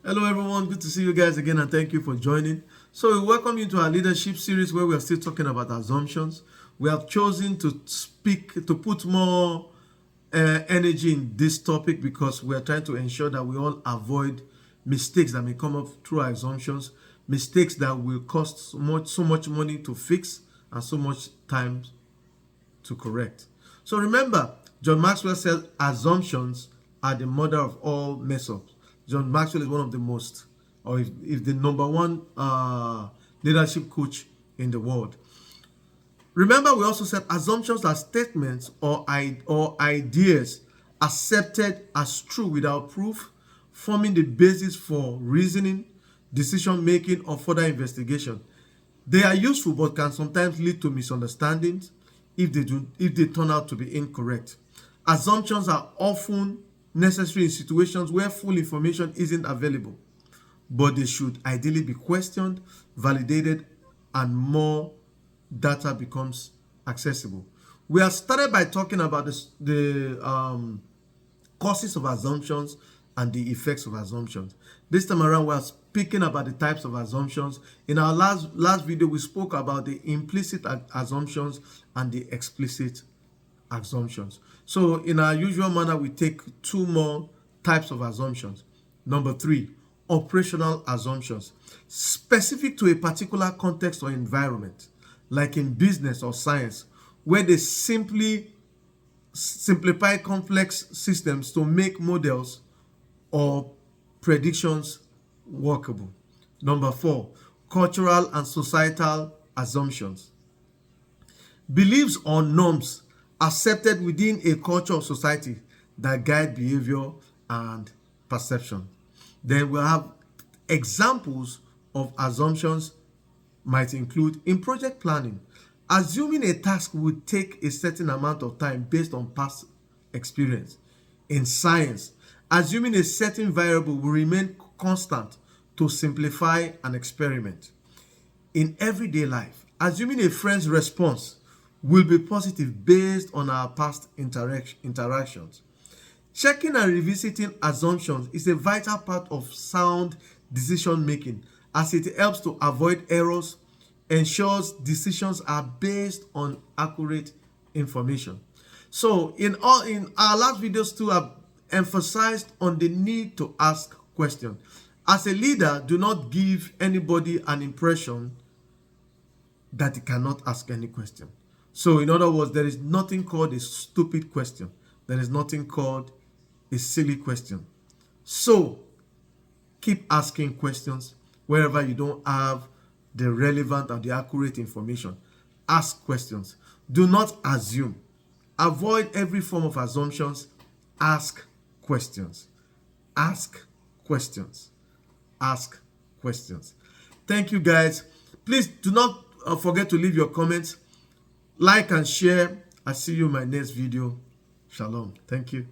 Hello everyone, good to see you guys again and thank you for joining. So we welcome you to our leadership series where we are still talking about assumptions. We have chosen to put more energy in this topic because we are trying to ensure that we all avoid mistakes that may come up through our assumptions, mistakes that will cost so much money to fix and so much time to correct. So remember, John Maxwell said assumptions are the mother of all mess-ups. John Maxwell is one of the most, or if the number one leadership coach in the world. Remember, we also said assumptions are statements or ideas accepted as true without proof, forming the basis for reasoning, decision making, or further investigation. They are useful but can sometimes lead to misunderstandings if they turn out to be incorrect. Assumptions are often necessary in situations where full information isn't available, but they should ideally be questioned, validated, and more data becomes accessible. We have started by talking about the causes of assumptions and the effects of assumptions. This time around, we are speaking about the types of assumptions. In our last video, we spoke about the implicit assumptions and the explicit assumptions. So in our usual manner, we take two more types of assumptions. Number 3, operational assumptions, specific to a particular context or environment, like in business or science, where they simply simplify complex systems to make models or predictions workable. Number 4, cultural and societal assumptions, beliefs or norms accepted within a culture or society that guide behavior and perception. Then we'll have examples of assumptions might include in project planning, assuming a task would take a certain amount of time based on past experience. In science, assuming a certain variable will remain constant to simplify an experiment. In everyday life, assuming a friend's response will be positive based on our past interactions. Checking and revisiting assumptions is a vital part of sound decision making as it helps to avoid errors, ensures decisions are based on accurate information. So in our last videos too, I've emphasized on the need to ask questions. As a leader, do not give anybody an impression that he cannot ask any question. So in other words, there is nothing called a stupid question. There is nothing called a silly question. So keep asking questions wherever you don't have the relevant and the accurate information. Ask questions. Do not assume. Avoid every form of assumptions. Ask questions. Ask questions. Ask questions. Thank you, guys. Please do not forget to leave your comments, like and share. I'll see you in my next video. Shalom. Thank you.